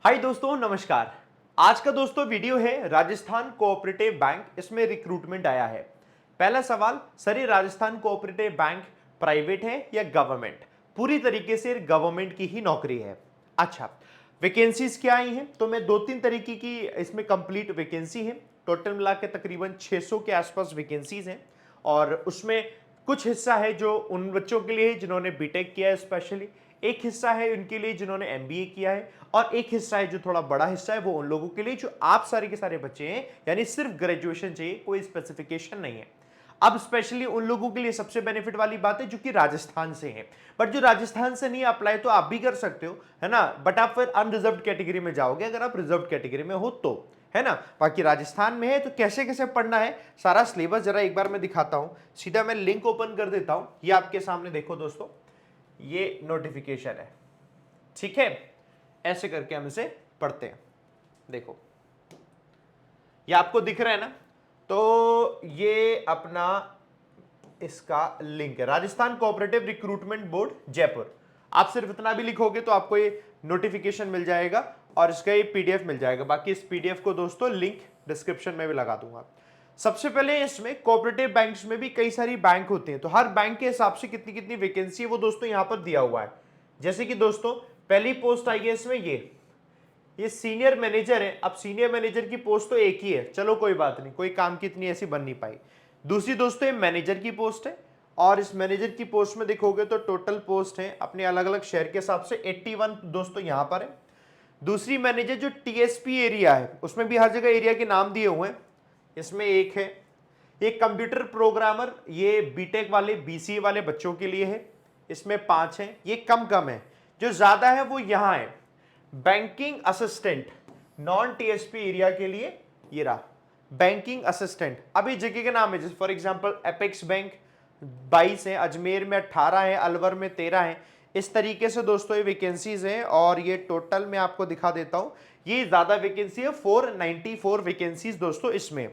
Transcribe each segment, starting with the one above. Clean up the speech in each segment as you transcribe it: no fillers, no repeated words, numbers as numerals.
हाय दोस्तों, नमस्कार। आज का दोस्तों वीडियो है राजस्थान कोऑपरेटिव बैंक। इसमें रिक्रूटमेंट आया है। पहला सवाल, सर ये राजस्थान कोऑपरेटिव बैंक प्राइवेट है या गवर्नमेंट? पूरी तरीके से गवर्नमेंट की ही नौकरी है। अच्छा, वैकेंसीज क्या आई हैं? तो मैं दो तीन तरीके की इसमें कंप्लीट वैकेंसी है। टोटल मिला के तकरीबन 600 के आसपास वैकेंसीज हैं और उसमें कुछ हिस्सा है जो उन बच्चों के लिए जिन्होंने बीटेक किया है स्पेशली, एक हिस्सा है उनके लिए जिन्होंने एमबीए किया है, और एक हिस्सा है जो थोड़ा बड़ा हिस्सा है वो उन लोगों के लिए जो आप सारे के सारे बच्चे हैं, यानी सिर्फ ग्रेजुएशन चाहिए, कोई स्पेसिफिकेशन नहीं है। अब स्पेशली उन लोगों के लिए सबसे बेनिफिट वाली बात है जो कि राजस्थान से है। बट जो राजस्थान से नहीं अप्लाई तो आप भी कर सकते हो, है ना। बट आप फिर अनरिजर्व कैटेगरी में जाओगे अगर आप रिजर्व कैटेगरी में हो तो, है ना। बाकी राजस्थान में है तो कैसे कैसे पढ़ना है सारा सिलेबस जरा एक बार मैं दिखाता हूं। सीधा मैं लिंक ओपन कर देता हूं, ये आपके सामने देखो दोस्तों, ये नोटिफिकेशन है, ठीक है। ऐसे करके हम इसे पढ़ते हैं। देखो ये आपको दिख रहा है ना, तो ये अपना इसका लिंक है, Rajasthan cooperative recruitment board Jaipur. आप सिर्फ इतना भी लिखोगे तो आपको ये नोटिफिकेशन मिल जाएगा और इसका ये पीडीएफ मिल जाएगा। बाकी इस पीडीएफ को दोस्तों लिंक डिस्क्रिप्शन में भी लगा दूंगा। सबसे पहले इसमें कोऑपरेटिव बैंक्स में भी कई सारी बैंक होते हैं, तो हर बैंक के हिसाब से कितनी कितनी वैकेंसी है वो दोस्तों यहां पर दिया हुआ है। जैसे कि दोस्तों पहली पोस्ट आई है इसमें, ये सीनियर मैनेजर है। अब सीनियर मैनेजर की पोस्ट तो एक ही है, चलो कोई बात नहीं, कोई काम की इतनी ऐसी बन नहीं पाई। दूसरी दोस्तों ये मैनेजर की पोस्ट है, और इस मैनेजर की पोस्ट में देखोगे तो टोटल पोस्ट है अपने अलग अलग शहर के हिसाब से 81 दोस्तों यहां पर है। दूसरी मैनेजर जो टीएसपी एरिया है उसमें भी हर जगह एरिया के नाम दिए हुए हैं, इसमें एक है। ये कंप्यूटर प्रोग्रामर, ये बीटेक वाले बीसीए वाले बच्चों के लिए है, इसमें 5 है। ये कम कम है, जो ज्यादा है वो यहां है banking assistant non TSP area के लिए। ये रहा बैंकिंग असिस्टेंट। अभी जगह के नाम है, जैसे फॉर एग्जांपल एपेक्स बैंक 22 है, अजमेर में 18 है, अलवर में 13 है। इस तरीके से दोस्तों ये वैकेंसीज हैं और ये टोटल मैं आपको दिखा देता हूं। ये ज्यादा वैकेंसी है, 494 वैकेंसीज दोस्तों इसमें।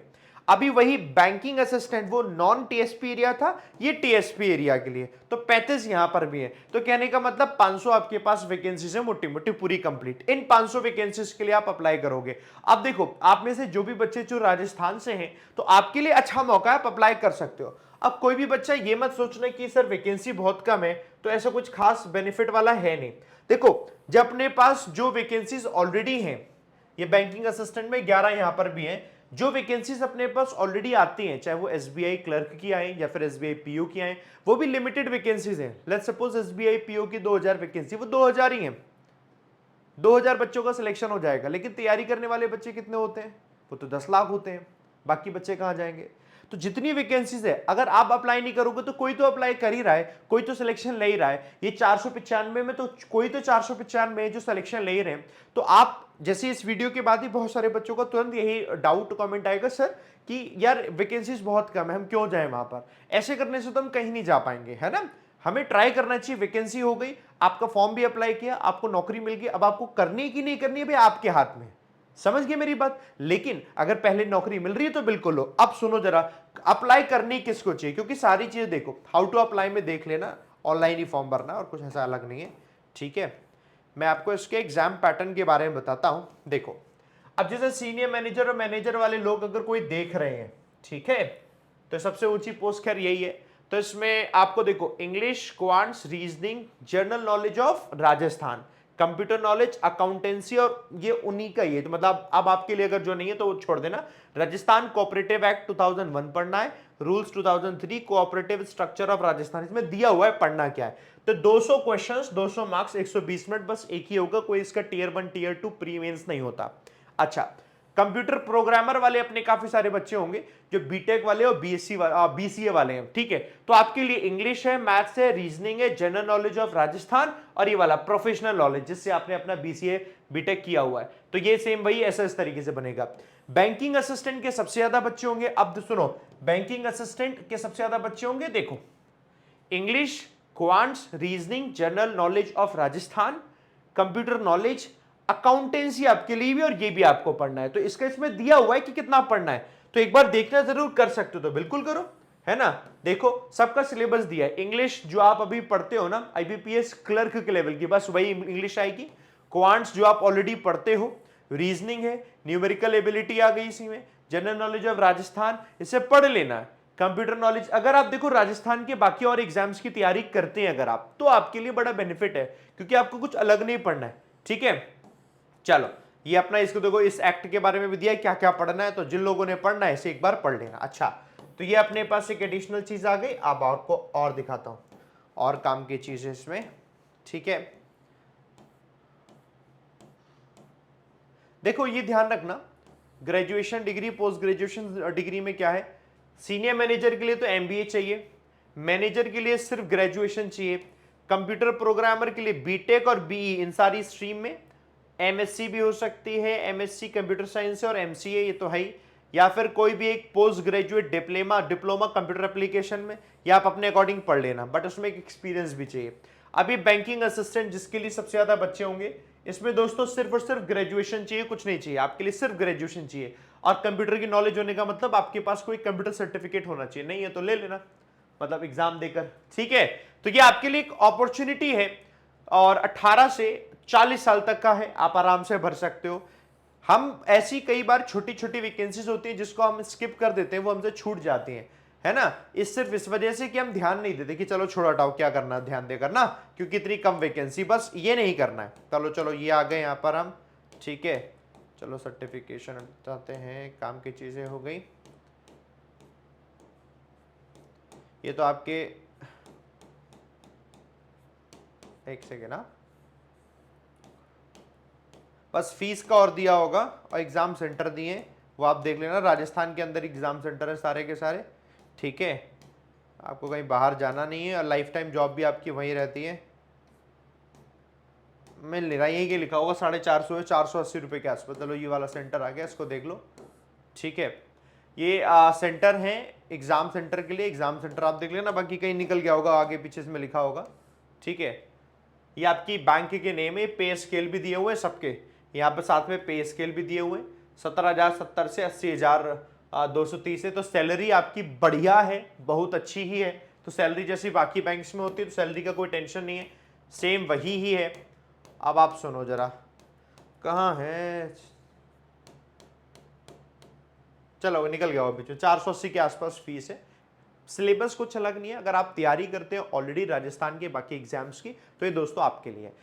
अभी वही बैंकिंग असिस्टेंट वो नॉन टीएसपी एरिया था, ये टीएसपी एरिया के लिए, तो 35 यहां पर भी है। तो कहने का मतलब 500 आपके पास वैकेंसीज है, मोटी मोटी पूरी कंप्लीट। इन 500 वैकेंसीज के लिए आप अप्लाई करोगे। अब देखो आप में से जो भी बच्चे जो राजस्थान से हैं तो आपके लिए अच्छा मौका है, आप अप्लाई कर सकते हो। अब कोई भी बच्चा ये मत सोचना कि सर वैकेंसी बहुत कम है तो ऐसा कुछ खास बेनिफिट वाला है नहीं। देखो जब अपने पास जो वैकेंसीज ऑलरेडी हैं, ये बैंकिंग असिस्टेंट में 11 यहां पर भी हैं, जो वैकेंसीज अपने पास ऑलरेडी आती हैं, चाहे वो एसबीआई क्लर्क की आए या फिर एसबीआई पीओ की आए, वो भी लिमिटेड वैकेंसीज हैं। लेट्स सपोज एसबीआई पीओ की 2000 वैकेंसी, वो 2000 ही हैं, 2000 बच्चों का सिलेक्शन हो जाएगा। लेकिन तैयारी करने वाले बच्चे कितने होते हैं? वो तो 10 लाख होते हैं, बाकी बच्चे कहां जाएंगे? तो जितनी वैकेंसीज है, अगर आप अप्लाई नहीं करोगे तो कोई तो अप्लाई कर ही रहा है, कोई तो सिलेक्शन ले ही रहा है। ये 495 में तो कोई तो 495 जो सिलेक्शन ले ही रहे हैं। तो आप जैसे इस वीडियो के बाद ही बहुत सारे बच्चों का तुरंत यही डाउट कमेंट आएगा, सर कि यार वैकेंसीज बहुत कम है, हम क्यों जाएं वहां पर? ऐसे करने से तो हम कहीं नहीं जा पाएंगे, है ना। हमें ट्राई करना चाहिए। वैकेंसी हो गई, आपका फॉर्म भी अप्लाई किया, आपको नौकरी मिल गई, अब आपको करनी की नहीं करनी है भाई आपके हाथ में। समझ गए मेरी बात? लेकिन अगर पहले नौकरी मिल रही है तो बिल्कुल लो। अब सुनो जरा, अप्लाई करनी किसको चाहिए, क्योंकि सारी चीजें देखो हाउ टू अप्लाई में देख लेना, ऑनलाइन ही फॉर्म भरना और कुछ ऐसा अलग नहीं है, ठीक है। मैं आपको इसके एग्जाम पैटर्न के बारे में बताता हूं। देखो अब जैसे सीनियर मैनेजर और मैनेजर वाले लोग अगर कोई देख रहे हैं, ठीक है, तो सबसे ऊंची पोस्ट खैर यही है। तो इसमें आपको देखो English, quants, reasoning, general knowledge of Rajasthan, computer knowledge, accountancy, और ये उन्हीं का ही है। तो मतलब अब आपके लिए अगर जो नहीं है तो वो छोड़ देना। राजस्थान कोऑपरेटिव एक्ट 2001 पढ़ना है, rules 2003, cooperative structure of Rajasthan, इसमें दिया हुआ है पढ़ना क्या है। तो 200 क्वेश्चंस, 200 मार्क्स, 120 मिनट, बस एक ही होगा, कोई इसका टियर 1 टियर 2 प्री मेंस नहीं होता। अच्छा, कंप्यूटर प्रोग्रामर वाले अपने काफी सारे बच्चे होंगे जो बीटेक वाले और बीसीए वाले हैं, ठीक है। तो आपके लिए इंग्लिश है, मैथ्स है, रीजनिंग है, जनरल नॉलेज ऑफ राजस्थान, और ये वाला प्रोफेशनल नॉलेज जिससे आपने अपना बीसीए बीटेक किया हुआ है। तो ये सेम वही ऐसा इस तरीके से बनेगा। बैंकिंग असिस्टेंट के सबसे ज्यादा बच्चे होंगे। अब सुनो, बैंकिंग असिस्टेंट के सबसे ज्यादा बच्चे होंगे, देखो English, quants, reasoning, general knowledge of Rajasthan, computer knowledge, accountancy आपके लिए भी, और ये भी आपको पढ़ना है। तो इसका इसमें दिया हुआ है कि कितना पढ़ना है, तो एक बार देखना जरूर, कर सकते हो तो बिल्कुल करो, है ना। देखो सबका सिलेबस दिया है। इंग्लिश जो आप अभी पढ़ते हो ना आईबीपीएस क्लर्क के लेवल की, बस वही इंग्लिश आएगी। क्वांट्स जो आप ऑलरेडी पढ़ते हो, रीजनिंग है, न्यूमेरिकल एबिलिटी आ गई इसी में, जनरल नॉलेज ऑफ राजस्थान, इसे पढ़ लेना है। कंप्यूटर नॉलेज, अगर आप देखो राजस्थान के बाकी और एग्जाम्स की तैयारी करते हैं अगर आप, तो आपके लिए बड़ा बेनिफिट है, क्योंकि आपको कुछ अलग नहीं पढ़ना है। ठीक है, चलो ये अपना, इसको देखो, इस एक्ट के बारे में भी दिया है क्या क्या पढ़ना है, तो जिन लोगों ने पढ़ना है इसे एक बार पढ़ लेना। अच्छा, तो ये अपने पास एक एडिशनल चीज आ गई। अब आपको और दिखाता हूं, और काम की चीज है इसमें। ठीक है, देखो ये ध्यान रखना, graduation degree, post graduation degree में क्या है, सीनियर मैनेजर के लिए तो एमबीए चाहिए, मैनेजर के लिए सिर्फ ग्रेजुएशन चाहिए, कंप्यूटर प्रोग्रामर के लिए बीटेक और बीई, इन सारी स्ट्रीम में एमएससी भी हो सकती है, एमएससी कंप्यूटर साइंस है, और एमसीए ये तो है ही, या फिर कोई भी एक post graduate diploma computer application में, या आप अपने अकॉर्डिंग पढ़ लेना, बट उसमें एक एक्सपीरियंस भी चाहिए। अभी बैंकिंग असिस्टेंट जिसके लिए सबसे ज्यादा बच्चे होंगे, इसमें दोस्तों सिर्फ और सिर्फ ग्रेजुएशन चाहिए, कुछ नहीं चाहिए आपके लिए, सिर्फ ग्रेजुएशन चाहिए। और कंप्यूटर की नॉलेज होने का मतलब आपके पास कोई कंप्यूटर सर्टिफिकेट होना चाहिए, नहीं है तो ले लेना, मतलब एग्जाम देकर। ठीक है, तो ये आपके लिए एक अपॉर्चुनिटी है, और 18 से 40 साल तक का है, आप आराम से भर सकते हो। हम ऐसी कई बार छोटी छोटी वैकेंसीज होती है जिसको हम स्किप कर देते हैं, वो हमसे छूट जाती हैं, है ना। सिर्फ इस वजह से कि हम ध्यान नहीं देते कि चलो छोड़ हटाओ, क्या करना है ध्यान देकर ना, क्योंकि इतनी कम वैकेंसी, बस ये नहीं करना है। चलो ये आ गए यहाँ पर हम। ठीक है, चलो सर्टिफिकेशन चाहते हैं, काम की चीजें हो गई। ये तो आपके, एक सेकेंड ना, बस फीस का और दिया होगा, और एग्जाम सेंटर दिए वो आप देख लेना, राजस्थान के अंदर एग्जाम सेंटर है सारे के सारे। ठीक है, आपको कहीं बाहर जाना नहीं है, और लाइफ टाइम जॉब भी आपकी वहीं रहती है। मिल नहीं रहा, यहीं के लिखा होगा 450 है, 480 रुपये के आसपास। चलो ये वाला सेंटर आ गया, इसको देख लो। ठीक है, ये सेंटर है एग्जाम सेंटर के लिए, एग्जाम सेंटर आप देख लेना, बाकी कहीं निकल गया होगा आगे पीछे इसमें लिखा होगा। ठीक है, ये आपकी बैंक के नेम है, पे स्केल भी दिए हुए सबके, यहाँ पर साथ में पे स्केल भी दिए हुए, 17,070 से 80,230 है। तो सैलरी आपकी बढ़िया है, बहुत अच्छी ही है। तो सैलरी जैसी बाकी बैंक्स में होती है, तो सैलरी का कोई टेंशन नहीं है, सेम वही ही है। अब आप सुनो जरा, कहाँ है, चलो निकल गया वो पीछे, 480 के आसपास फीस है। सिलेबस कुछ अलग नहीं है, अगर आप तैयारी करते हैं ऑलरेडी राजस्थान के बाकी एग्जाम्स की, तो ये दोस्तों आपके लिए है।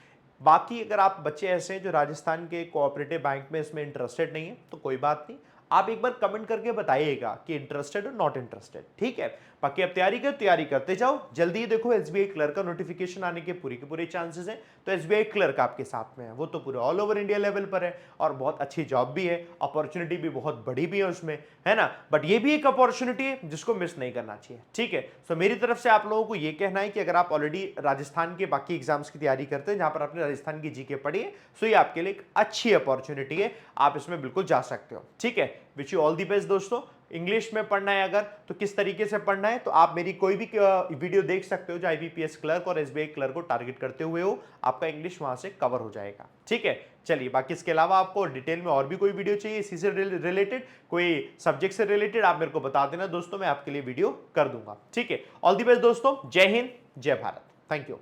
बाकी अगर आप बच्चे ऐसे हैं जो राजस्थान के कोऑपरेटिव बैंक में इसमें इंटरेस्टेड नहीं है, तो कोई बात नहीं, आप एक बार कमेंट करके बताइएगा कि इंटरेस्टेड और नॉट इंटरेस्टेड। ठीक है, बाकी आप तैयारी करते जाओ, जल्दी ही देखो एसबीआई क्लर्क का नोटिफिकेशन आने के पूरे चांसेस हैं। तो एसबीआई क्लर्क आपके साथ में है, वो तो पूरे ऑल ओवर इंडिया लेवल पर है, और बहुत अच्छी जॉब भी है, अपॉर्चुनिटी भी बहुत बड़ी भी है उसमें, है ना। बट ये भी एक अपॉर्चुनिटी है जिसको मिस नहीं करना चाहिए। ठीक है, सो मेरी तरफ से आप लोगों को ये कहना है कि अगर आप ऑलरेडी राजस्थान के बाकी एग्जाम्स की तैयारी करते हैं, जहां पर आपने राजस्थान की जीके पढ़ी है, सो ये आपके लिए एक अच्छी अपॉर्चुनिटी है, आप इसमें बिल्कुल जा सकते हो। ठीक है, which you all the best दोस्तों। इंग्लिश में पढ़ना है अगर, तो किस तरीके से पढ़ना है, तो आप मेरी कोई भी वीडियो देख सकते हो जो आईबीपीएस क्लर्क और एसबीआई क्लर्क को टारगेट करते हुए हो, आपका इंग्लिश वहां से कवर हो जाएगा। ठीक है, चलिए, बाकी इसके अलावा आपको डिटेल में और भी कोई वीडियो चाहिए इसी से रिलेटेड, कोई सब्जेक्ट से रिलेटेड, आप मेरे को बता देना दोस्तों, मैं आपके लिए वीडियो कर दूंगा। ठीक है, ऑल दी बेस्ट दोस्तों, जय हिंद, जय भारत, थैंक यू।